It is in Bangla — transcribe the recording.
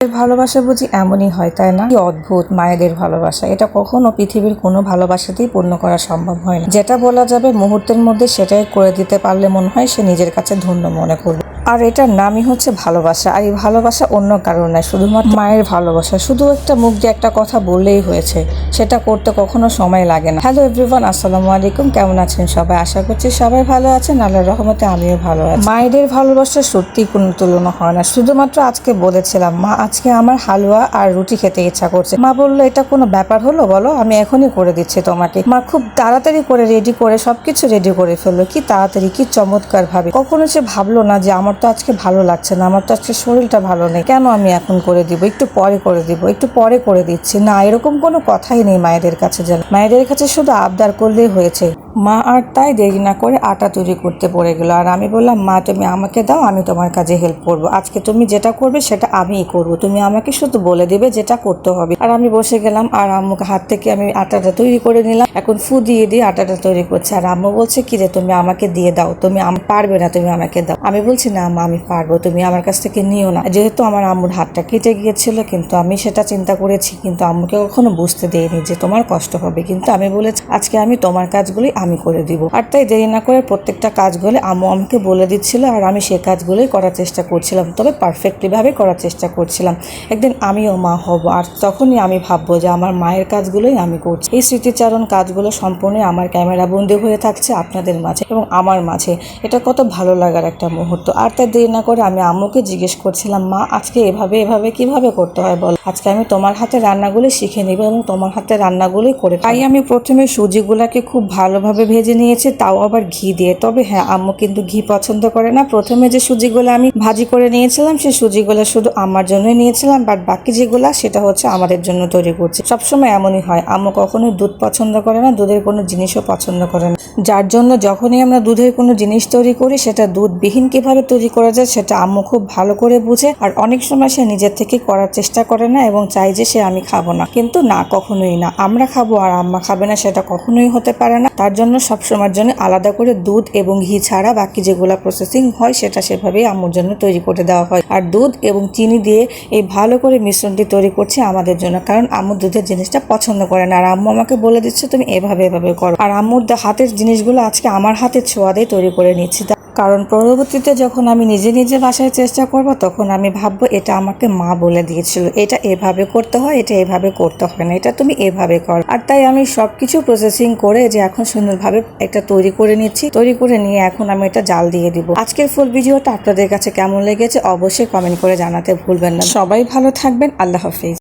ভালোবাসা বুঝি এমনই হয়, তাই না? কি অদ্ভুত মায়েদের ভালোবাসা! এটা কখনো পৃথিবীর কোনো ভালোবাসাতেই পূর্ণ করা সম্ভব হয় না। যেটা বলা যাবে মুহূর্তের মধ্যে সেটাই করে দিতে পারলে মনে হয় সে নিজের কাছে ধন্য মনে করবে। আর এটার নামই হচ্ছে ভালোবাসা। আর এই ভালোবাসা অন্য কারণ নয়, শুধুমাত্র মায়ের ভালোবাসা। শুধু একটা মুখ দিয়ে একটা কথা বললেই হয়েছে, সেটা করতে কখনো সময় লাগে না। হ্যালো এভরিওয়ান, আসসালামু আলাইকুম। কেমন আছেন সবাই? আশা করছি সবাই ভালো আছেন। আল্লাহর রহমতে আমিও ভালো আছি। মায়েদের ভালোবাসা সত্যি কোনো তুলনা হয় না। শুধুমাত্র আজকে বলেছিলাম, মা আজকে আমার হালুয়া আর রুটি খেতে ইচ্ছা করছে। মা বললো, এটা কোনো ব্যাপার হলো বলো, আমি এখনই করে দিচ্ছি তোমাকে। মা খুব তাড়াতাড়ি করে রেডি করে সবকিছু রেডি করে ফেললো। কি তাড়াতাড়ি, কি চমৎকার ভাবে। কখনো সে ভাবলো না যে আমার তো আজকে ভালো লাগছে না, আমার তো আজকে শরীরটা ভালো নেই, কেন আমি এখন করে দিব, একটু পরে করে দিব, একটু পরে করে দিচ্ছি না। এরকম কোনো কথাই নেই মায়েদের কাছে। যেন মায়েদের কাছে শুধু আবদার করলেই হয়েছে। মা আর তাই দেরি না করে আটা তৈরি করতে পড়ে গেল। আর আমি বললাম, মা তুমি আমাকে দাও, আমি তোমার কাজে হেল্প করব। আজকে তুমি যেটা করবে সেটা আমিই করব, তুমি আমাকে শুধু বলে দিবে যেটা করতে হবে। আর আমি বসে গেলাম আর আম্মুকে হাত থেকে আমি আটাটা তৈরি করে নিলাম। এখন ফু দিয়ে দিয়ে আটাটা তৈরি করছে। আর আম্মু বলছে, কি রে তুমি আমাকে দিয়ে দাও, তুমি পারবে না, তুমি আমাকে দাও। আমি বলছি, না আম্মা আমি পারবো, তুমি আমার কাছ থেকে নিও না। যেহেতু আমার আম্মুর হাতটা কেটে গিয়েছিল, কিন্তু আমি সেটা চিন্তা করেছি, কিন্তু আম্মুকে কখনো বুঝতে দেইনি যে তোমার কষ্ট হবে। কিন্তু আমি বলেছি আজকে আমি তোমার কাজগুলি আমি করে দিব। আর তাই দেরি না করে প্রত্যেকটা কাজগুলো আম্মু আমাকে বলে দিচ্ছিল, আর আমি সেই কাজগুলোই করার চেষ্টা করছিলাম, তবে পারফেক্টলি ভাবে করার চেষ্টা করছিলাম। একদিন আমিও মা হব, আর তখনই আমি ভাববো যে আমার মায়ের কাজগুলোই আমি করছি। এই স্মৃতিচারণ কাজগুলো সম্পূর্ণ আমার ক্যামেরা বন্দী হয়ে থাকছে আপনাদের মাঝে এবং আমার মাঝে। এটা কত ভালো লাগার একটা মুহূর্ত। আর তাই দেরি না করে আমি আম্মুকে জিজ্ঞেস করছিলাম, মা আজকে এভাবে এভাবে কিভাবে করতে হয় বল, আজকে আমি তোমার হাতে রান্নাগুলি শিখে নিব এবং তোমার হাতে রান্নাগুলোই করে। তাই আমি প্রথমে সুজিগুলাকে খুব ভালোভাবে ভেজে নিয়েছি, তাও আবার ঘি দিয়ে। তবে হ্যাঁ, আম্মু কিন্তু ঘি পছন্দ করে না। প্রথমে যে সুজিগুলো আমি ভাজি করে নিয়েছিলাম, সেই সুজিগুলো শুধু আমার জন্যই নিয়েছিলাম, বাট বাকি যেগুলা সেটা হচ্ছে আমাদের জন্য তৈরি করছি। সবসময় এমনই হয়, আম্মু কখনোই দুধ পছন্দ করে না, দুধের কোনো জিনিসও পছন্দ করে না। যার জন্য যখনই আমরা দুধের কোনো জিনিস তৈরি করি, সেটা দুধবিহীন কিভাবে তৈরি করা যায় সেটা আম্মু খুব ভালো করে বুঝে। আর অনেক সময় সে নিজের থেকে করার চেষ্টা করে না এবং চাই যে সে আমি খাবো না, কিন্তু না, কখনোই না। আমরা খাবো আর আম্মা খাবে না, সেটা কখনোই হতে পারে না। তার জন্য সবসময়ের জন্য আলাদা করে দুধ এবং ঘি ছাড়া বাকি যেগুলো প্রসেসিং হয় সেটা সেভাবেই আম্মুর জন্য তৈরি করে দেওয়া হয়। আর দুধ এবং চিনি দিয়ে এই ভালো করে মিশ্রণটি তৈরি করছি আমাদের জন্য, কারণ আম্মু দুধের জিনিসটা পছন্দ করে না। আর আম্মু আমাকে বলে দিচ্ছে তুমি এভাবে এভাবে করো। আর আম্মুর হাতের জিনিসগুলো আজকে আমার হাতের ছোঁয়া দিয়ে তৈরি করে নিচ্ছি, কারণ পরবর্তীতে যখন আমি নিজে নিজে বাসায় চেষ্টা করব, তখন আমি ভাববো এটা আমাকে মা বলে দিয়েছিল, এটা এভাবে করতে হয়, এটা এভাবে করতে হয় না, এটা তুমি এভাবে করো। আর তাই আমি সবকিছু প্রসেসিং করে যে এখন সুন্দরভাবে এটা তৈরি করে নিচ্ছি। তৈরি করে নিয়ে এখন আমি এটা জাল দিয়ে দিব। আজকের ফুল ভিডিওটা আপনাদের কাছে কেমন লেগেছে অবশ্যই কমেন্ট করে জানাতে ভুলবেন না। সবাই ভালো থাকবেন। আল্লাহ হাফিজ।